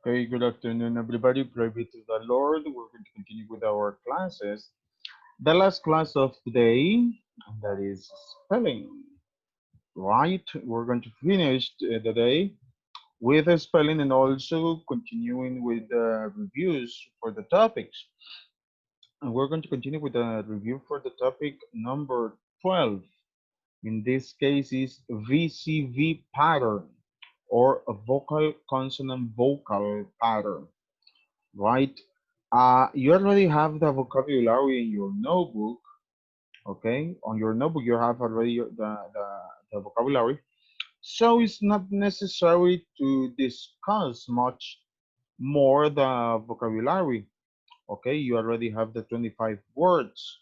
Okay, good afternoon, everybody. Praise be to the Lord. We're going to continue with our classes. The last class of today, that is spelling, right? We're going to finish the day with the spelling and also continuing with the reviews for the topics. And we're going to continue with the review for the topic number 12. In this case is VCV pattern or a vocal consonant vocal pattern, right? You already have the vocabulary in your notebook, okay? On your notebook, you have already the vocabulary. So it's not necessary to discuss much more the vocabulary, okay? You already have the 25 words.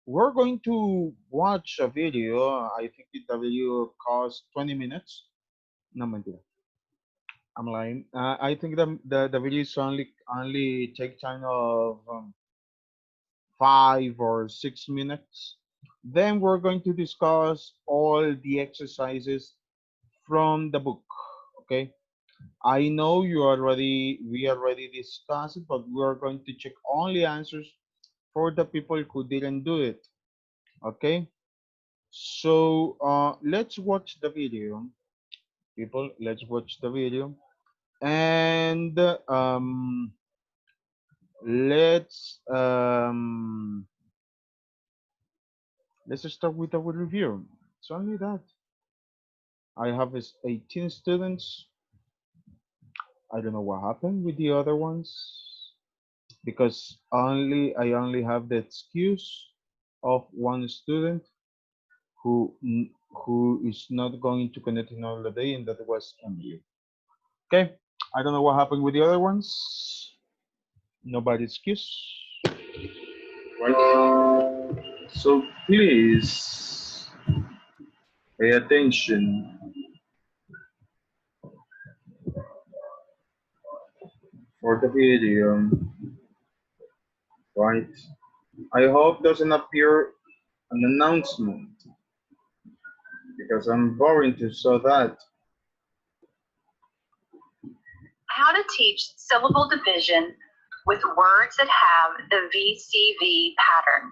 We're going to watch a video. I think the video costs 20 minutes. No, mentira. I'm lying. I think the video is only take time of 5 or 6 minutes. Then we're going to discuss all the exercises from the book. Okay. I know we already discussed it, but we are going to check only answers for the people who didn't do it. Okay. So let's watch the video, people. Let's watch the video, and let's um, let's start with our review. It's only that. I have 18 students. I don't know what happened with the other ones because I only have the excuse of one student who is not going to connect in all the day, and that was Emily. Okay, I don't know what happened with the other ones. Nobody excuse, right? So please pay attention for the video, right? I hope doesn't appear an announcement because I'm boring to saw that. How to teach syllable division with words that have the VCV pattern.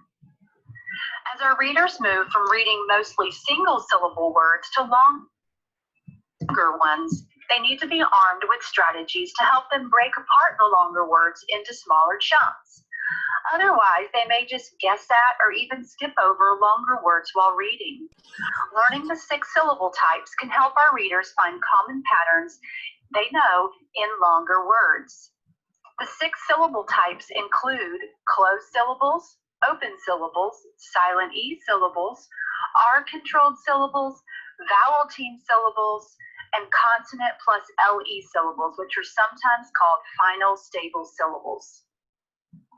As our readers move from reading mostly single syllable words to longer ones, they need to be armed with strategies to help them break apart the longer words into smaller chunks. Otherwise, they may just guess at or even skip over longer words while reading. Learning the 6 syllable types can help our readers find common patterns they know in longer words. The 6 syllable types include closed syllables, open syllables, silent E syllables, R-controlled syllables, vowel team syllables, and consonant plus LE syllables, which are sometimes called final stable syllables.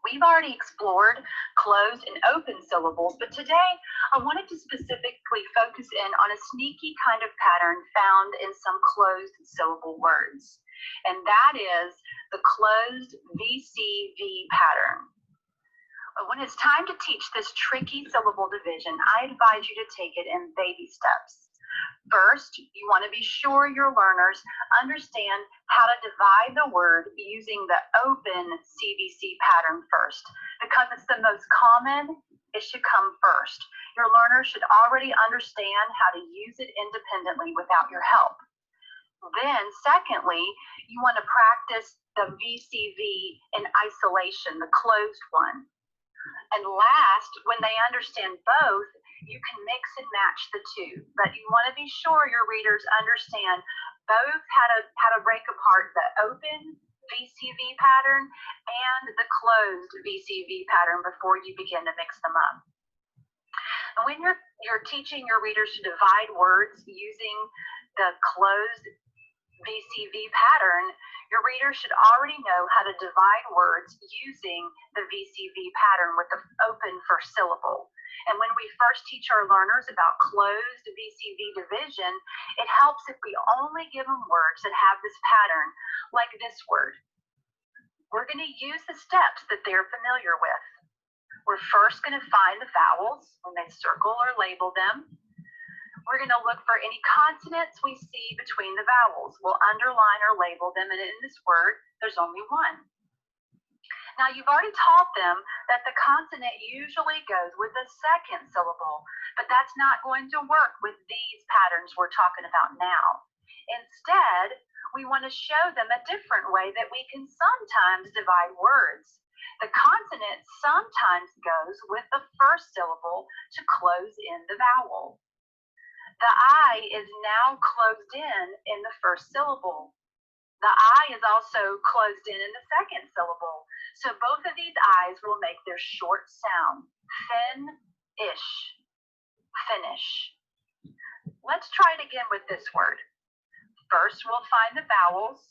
We've already explored closed and open syllables, but today I wanted to specifically focus in on a sneaky kind of pattern found in some closed syllable words, and that is the closed VCV pattern. When it's time to teach this tricky syllable division, I advise you to take it in baby steps. First, you want to be sure your learners understand how to divide the word using the open CVC pattern first. Because it's the most common, it should come first. Your learners should already understand how to use it independently without your help. Then, secondly, you want to practice the VCV in isolation, the closed one. And last, when they understand both, you can mix and match the two, but you want to be sure your readers understand both how to break apart the open VCV pattern and the closed VCV pattern before you begin to mix them up. And when you're teaching your readers to divide words using the closed VCV pattern, your readers should already know how to divide words using the VCV pattern with the open first syllable. And when we first teach our learners about closed VCV division, it helps if we only give them words that have this pattern, like this word. We're going to use the steps that they're familiar with. We're first going to find the vowels when they circle or label them. We're going to look for any consonants we see between the vowels. We'll underline or label them, and in this word, there's only one. Now, you've already taught them that the consonant usually goes with the second syllable, but that's not going to work with these patterns we're talking about now. Instead, we want to show them a different way that we can sometimes divide words. The consonant sometimes goes with the first syllable to close in the vowel. The I is now closed in the first syllable. The I is also closed in the second syllable. So both of these I's will make their short sound. Fin-ish, finish. Let's try it again with this word. First, we'll find the vowels.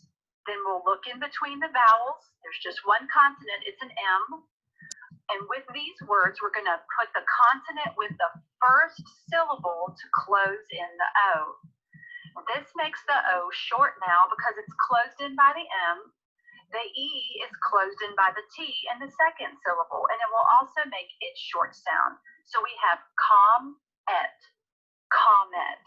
Then we'll look in between the vowels. There's just one consonant, it's an M. And with these words, we're going to put the consonant with the first syllable to close in the O. This makes the O short now because it's closed in by the M. The E is closed in by the T in the second syllable, and it will also make its short sound. So we have com-et, comet.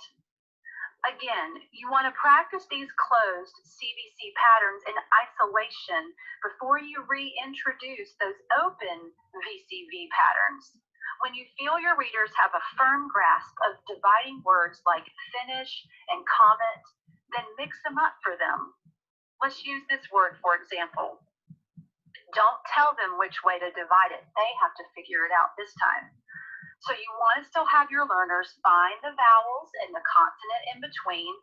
Again, you want to practice these closed CVC patterns in isolation before you reintroduce those open VCV patterns. When you feel your readers have a firm grasp of dividing words like finish and comet, then mix them up for them. Let's use this word, for example. Don't tell them which way to divide it. They have to figure it out this time. So you want to still have your learners find the vowels and the consonant in between.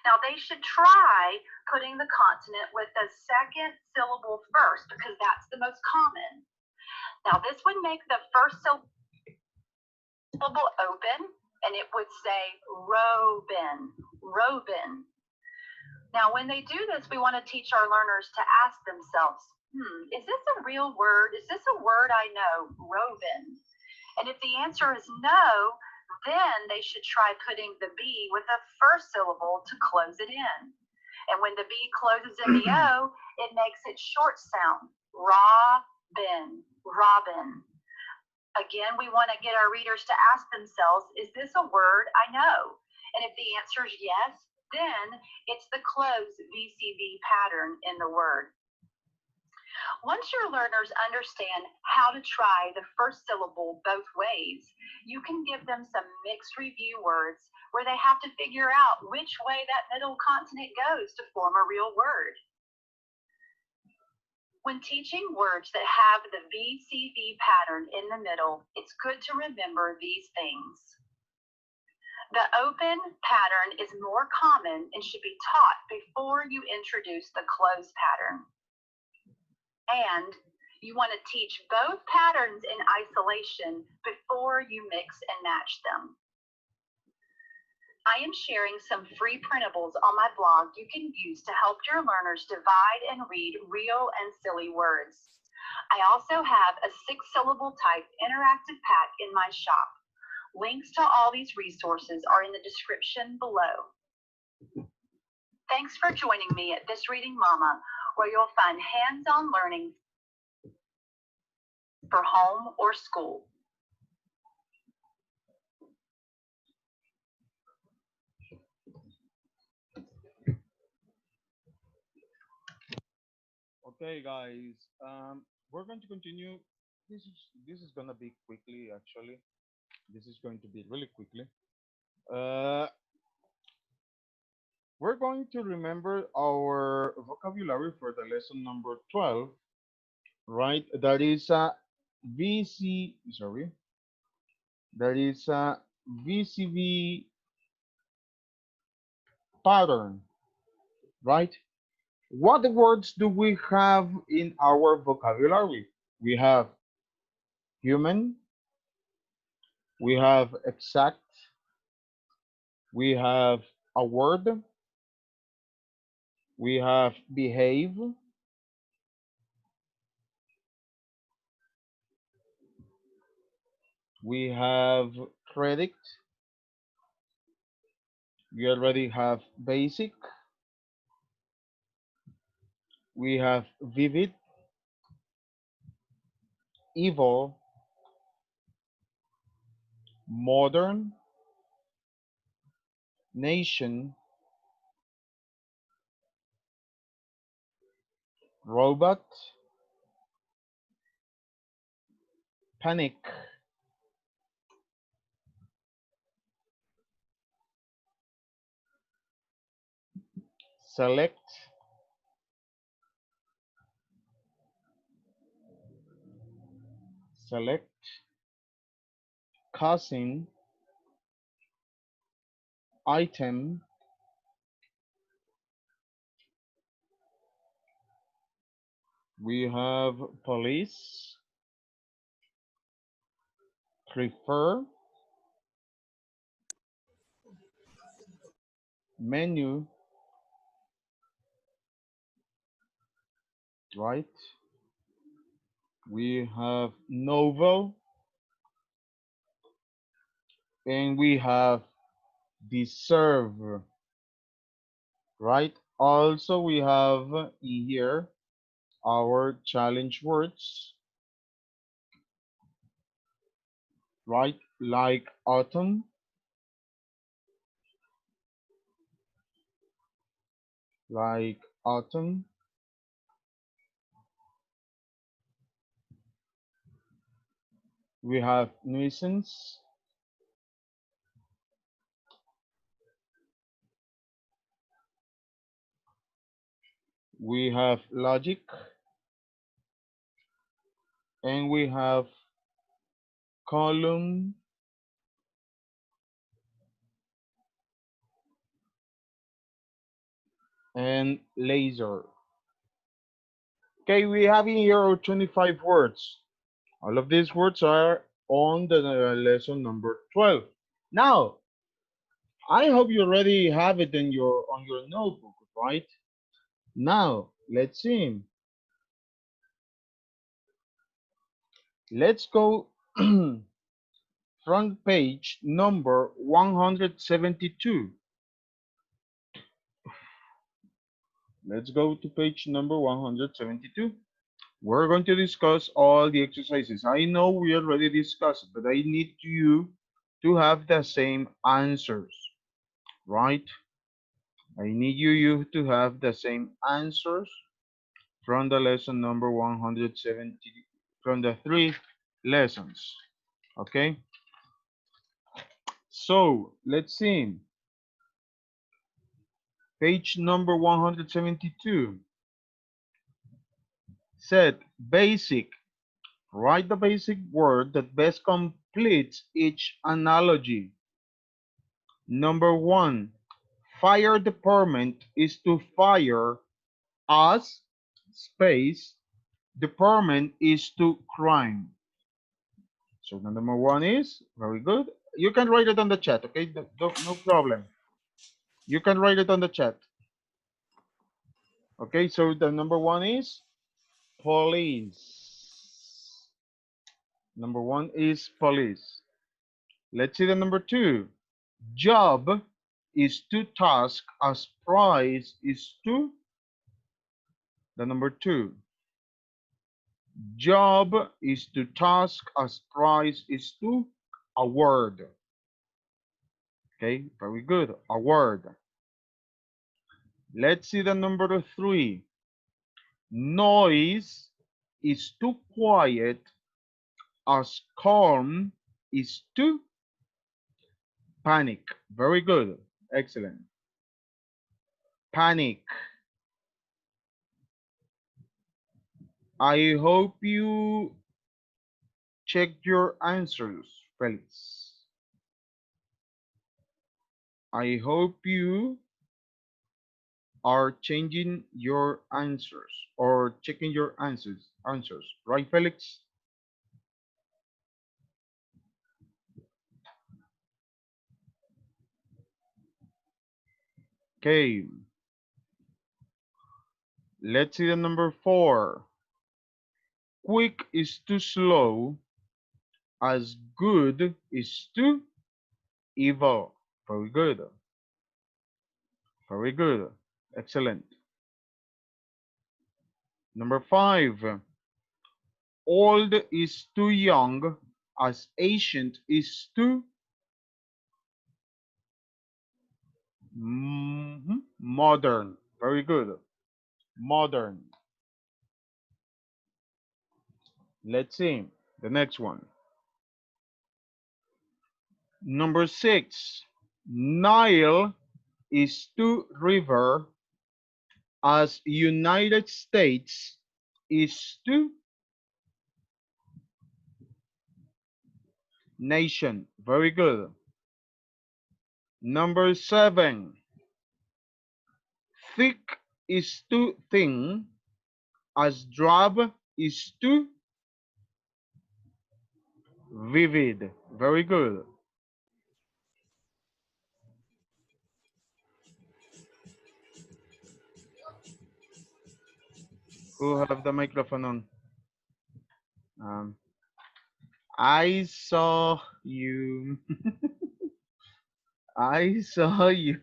Now they should try putting the consonant with the second syllable first because that's the most common. Now this would make the first syllable open and it would say Robin, Robin. Now when they do this, we want to teach our learners to ask themselves, is this a real word? Is this a word I know, Robin? And if the answer is no, then they should try putting the B with the first syllable to close it in. And when the B closes in the O, it makes it short sound, Robin, Robin. Again, we want to get our readers to ask themselves, is this a word I know? And if the answer is yes, then it's the closed VCV pattern in the word. Once your learners understand how to try the first syllable both ways, you can give them some mixed review words where they have to figure out which way that middle consonant goes to form a real word. When teaching words that have the VCV pattern in the middle, it's good to remember these things. The open pattern is more common and should be taught before you introduce the closed pattern. And you want to teach both patterns in isolation before you mix and match them. I am sharing some free printables on my blog you can use to help your learners divide and read real and silly words. I also have a 6-syllable type interactive pack in my shop. Links to all these resources are in the description below. Thanks for joining me at This Reading Mama, where you'll find hands-on learning for home or school. Okay, guys, we're going to continue. This is gonna be quickly. Actually, this is going to be really quickly. Uh, we're going to remember our vocabulary for the lesson number 12, right? That is a VC. Sorry, that is a VCV pattern, right? What words do we have in our vocabulary? We have human, we have exact, we have a word, we have behave, we have predict, we already have basic, we have vivid, evil, modern, nation, robot, panic, select, select, cousin, item, we have police, prefer, menu, right? We have novel, and we have deserve, right? Also, we have in here our challenge words, right? Like autumn, like autumn. We have nuisance, we have logic, and we have column and laser. Okay, we have in here 25 words. All of these words are on the lesson number 12. Now, I hope you already have it in your on your notebook, right? Now, let's see. Let's go front page number 172. Let's go to page number 172. We're going to discuss all the exercises. I know we already discussed it, but I need you to have the same answers, right? I need you to have the same answers from the lesson number 170, from the 3 lessons, okay? So, let's see. Page number 172. Set basic. Write the basic word that best completes each analogy. Number 1. Fire department is to fire as space. Department is to crime. So the number 1 is very good. You can write it on the chat, okay? No problem. You can write it on the chat. Okay, so the number 1 is police. Number 1 is police. Let's see the number 2. Job is to task as price is to the number 2. Job is to task as price is to award. Okay, very good. Award. Let's see the number 3. Noise is too quiet as calm is too panic. Very good. Excellent. Panic. I hope you checked your answers, Felix. I hope you are changing your answers or checking your answers, right, Felix? Okay, let's see the number 4. Quick is too slow as good is too evil. Very good. Very good. Excellent. Number 5. Old is too young as ancient is too Modern. Very good. Modern. Let's see the next one. Number 6. Nile is to river as United States is to nation. Very good. Number 7. Thick is to thin as drab is to vivid. Very good. Who have the microphone on? Um, I saw you. I saw you.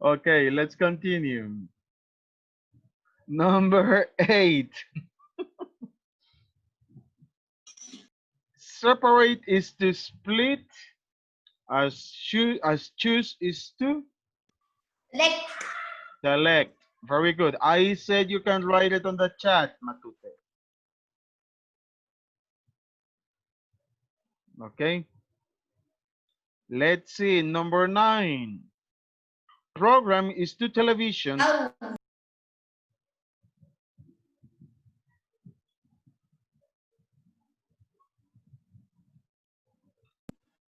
Okay, let's continue. Number 8. Separate is to split as choose is to Select. select. Very good. I said you can write it on the chat, Matute. Okay. Let's see. Number 9. Program is to television. Out.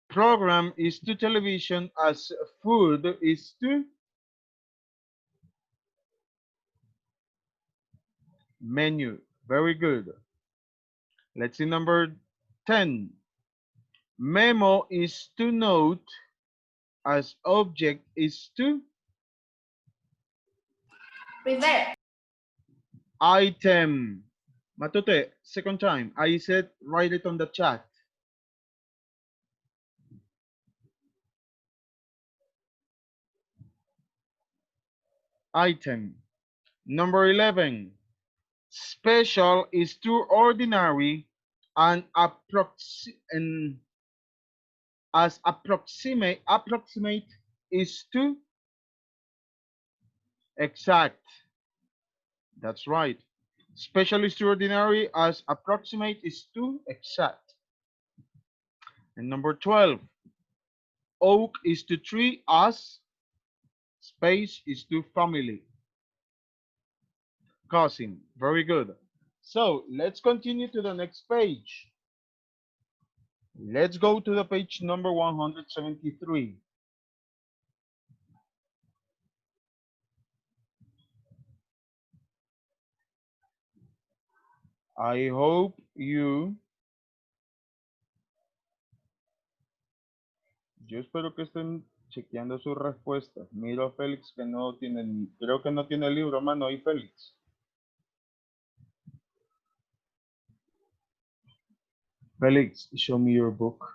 Program is to television as food is to menu. Very good. Let's see number 10. Memo is to note as object is to Reverse. item. Matute, second time. I said write it on the chat. Item. Number 11. Special is to ordinary and approximate is to exact. That's right. Special is to ordinary as approximate is to exact. And number 12. Oak is to tree as space is to family. Cousin. Very good. So let's continue to the next page. Let's go to the page number 173. I hope yo espero que estén chequeando sus respuestas. Miro a Félix que no tiene, creo que no tiene el libro, mano, ahí Félix. Félix, show me your book.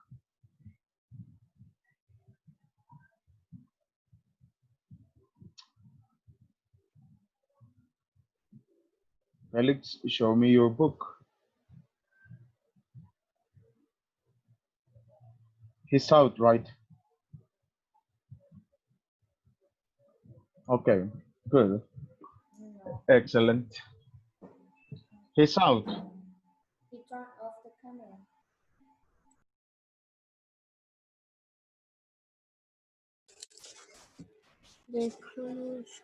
Felix, show me your book. He's out, right? Okay, good. Excellent. He's out. He turned off the camera. The cruise.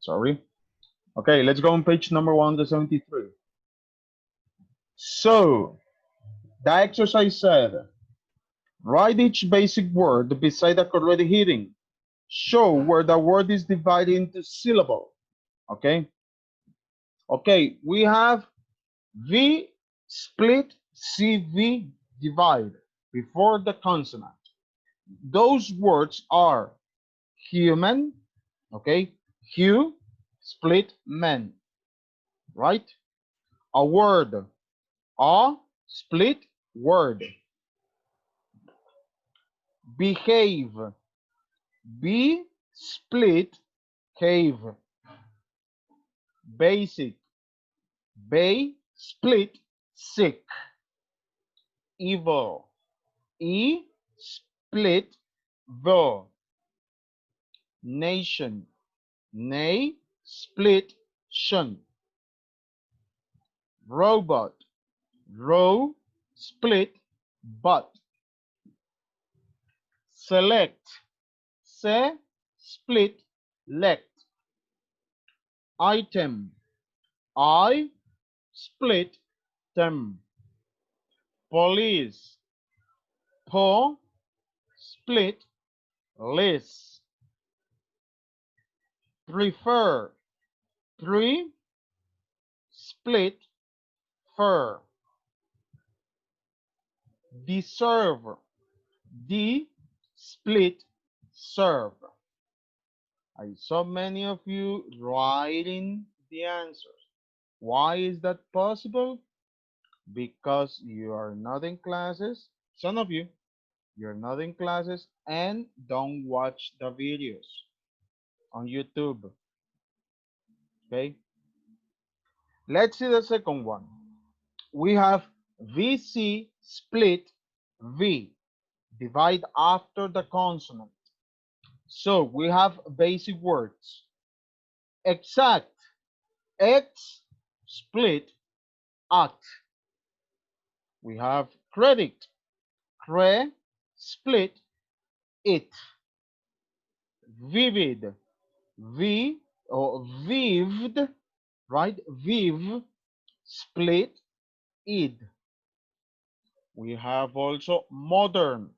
Sorry. Okay, let's go on page number 173. So, the exercise said, write each basic word beside the correct heading. Show where the word is divided into syllable. Okay. Okay, we have V split CV, divide, before the consonant. Those words are human, okay, hue, split, men, right? A word, a split word. Behave, be split, have. Basic, bay, split, sick. Evil, e, split, vo. Nation, nay, split, shun. Robot, row, split, but. Select, se, split, lect. Item, I, split, them. Police, po, split, list. Prefer, pre, split, fur. Deserve, D, split, serve. I saw many of you writing the answers. Why is that possible? Because you are not in classes. Some of you, you're not in classes and don't watch the videos on YouTube. Okay, let's see the second one. We have VC split V, divide after the consonant. So we have basic words. Exact, X split at. We have credit, cre split it. Vivid, v or vived, right? Viv split id. We have also modern,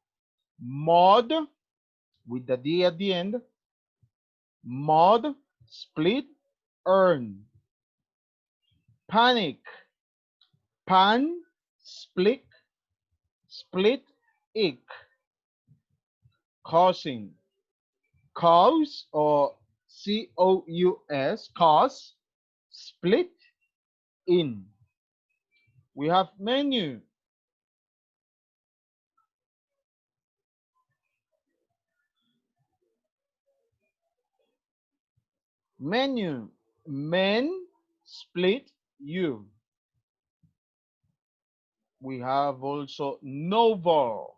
mod with the d at the end, mod split earn. Panic, pan split ick. Causing, cause or cous, cause split in. We have menu, menu, men split you. We have also novel,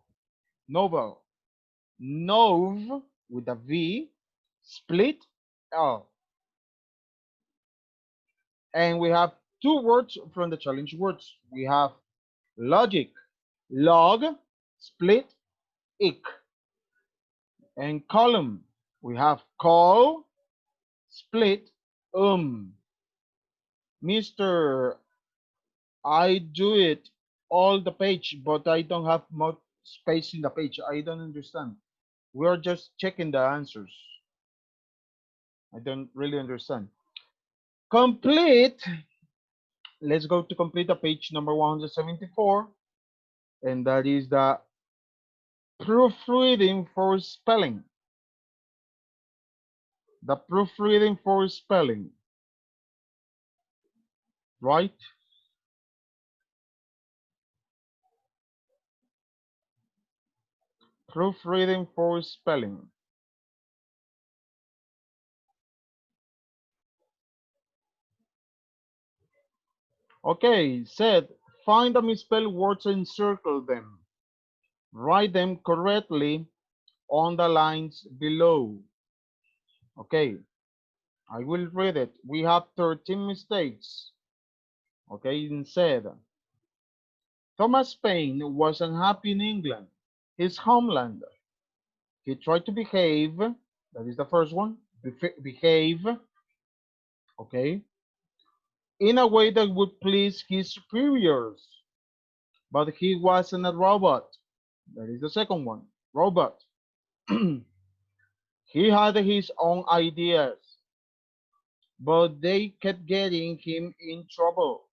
novel, nov with a v split l. And we have two words from the challenge words. We have logic, log split ick. And column, we have call split Mr. I do it all the page, but I don't have much space in the page. I don't understand. We're just checking the answers. I don't really understand. Complete. Let's go to complete the page number 174. And that is the proofreading for spelling. The proofreading for spelling. Right? Proofreading for spelling. Okay, said find the misspelled words and circle them. Write them correctly on the lines below. Okay, I will read it. We have 13 mistakes. Okay, instead, Thomas Paine was unhappy in England, his homeland. He tried to behave, that is the first one, behave, okay, in a way that would please his superiors. But he wasn't a robot. That is the second one, robot. He had his own ideas, but they kept getting him in trouble.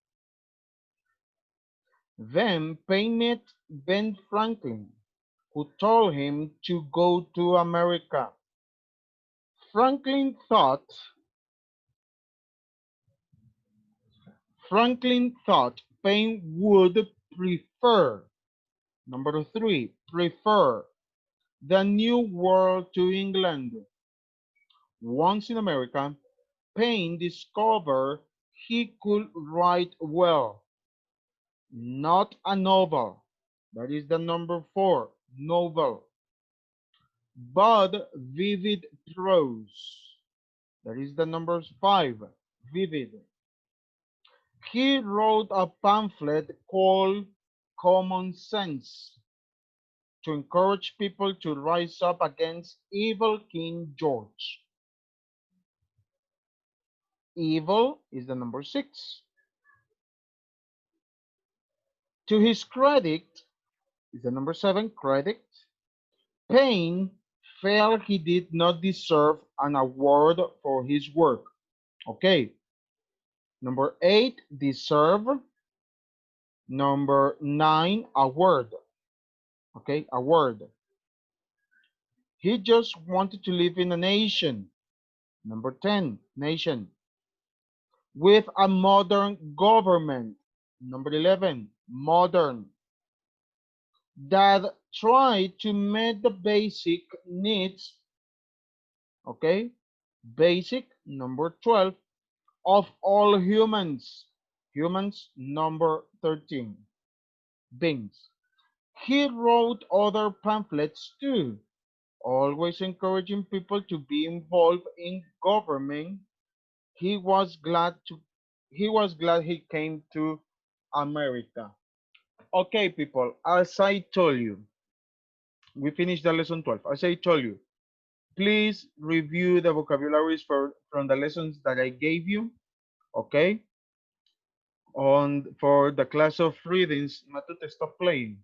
Then Payne met Ben Franklin, who told him to go to America. Franklin thought Franklin thought Payne would prefer, number three, prefer the New World to England. Once in America, Payne discovered he could write well, not a novel, that is the number four, novel, but vivid prose, that is the number five, vivid. He wrote a pamphlet called Common Sense to encourage people to rise up against evil King George. Evil is the number six. To his credit, is the number seven, credit. Payne felt he did not deserve an award for his work. Okay. Number eight, deserve. Number nine, award. Okay, award. He just wanted to live in a nation. Number 10, nation. With a modern government. Number 11, modern. That tried to meet the basic needs, okay, basic, number 12, of all humans. Humans, number 13, beings. He wrote other pamphlets too, always encouraging people to be involved in government. He was glad to he came to America. Okay, people, as I told you, we finished the lesson 12. As I told you, please review the vocabularies from the lessons that I gave you, okay? On for the class of readings, Matute, stop playing.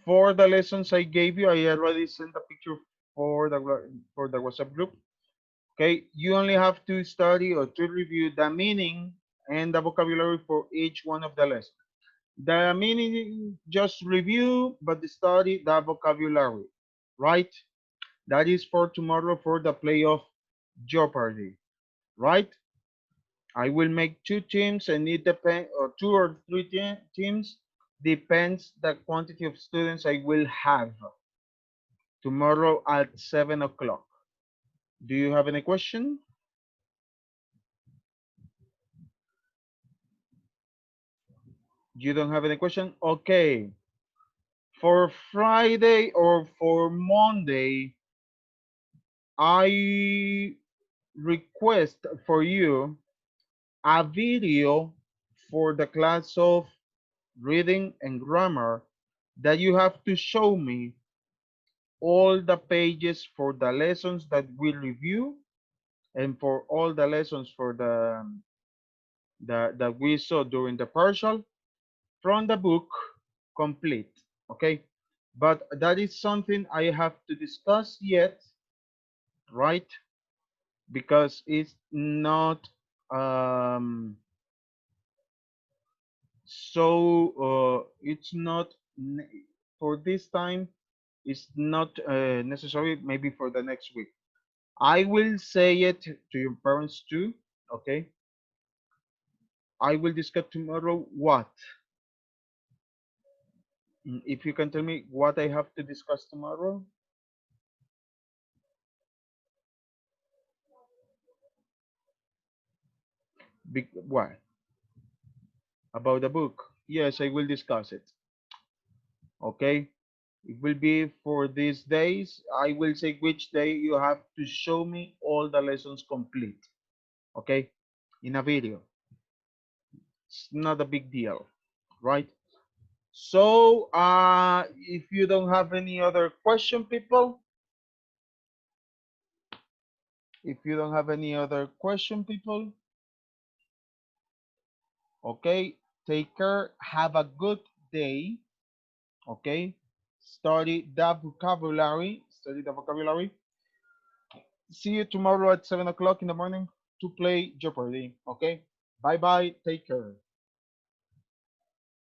For the lessons I gave you, I already sent a picture for the WhatsApp group. Okay, you only have to study or to review the meaning and the vocabulary for each one of the lessons. The meaning, just review, but study the vocabulary, right? That is for tomorrow for the play of Jeopardy, right? I will make two teams and it depends, or two or three teams, depends the quantity of students I will have tomorrow at 7 o'clock. Do you have any question? You don't have any question? Okay. For Friday or for Monday, I request for you a video for the class of reading and grammar that you have to show me all the pages for the lessons that we review and for all the lessons for the that we saw during the partial from the book complete. Okay, but that is something I have to discuss yet, right? Because it's not it's not for this time, it's not necessary, maybe for the next week. I will say it to your parents too, okay? I will discuss tomorrow what. If you can tell me what I have to discuss tomorrow. What? About the book? Yes, I will discuss it. Okay? It will be for these days. I will say which day you have to show me all the lessons complete. Okay? In a video. It's not a big deal, right? So, if you don't have any other question, people, if you don't have any other question, people, okay, take care, have a good day, okay, study the vocabulary. See you tomorrow at 7 o'clock in the morning to play Jeopardy, okay? Bye bye. Take care.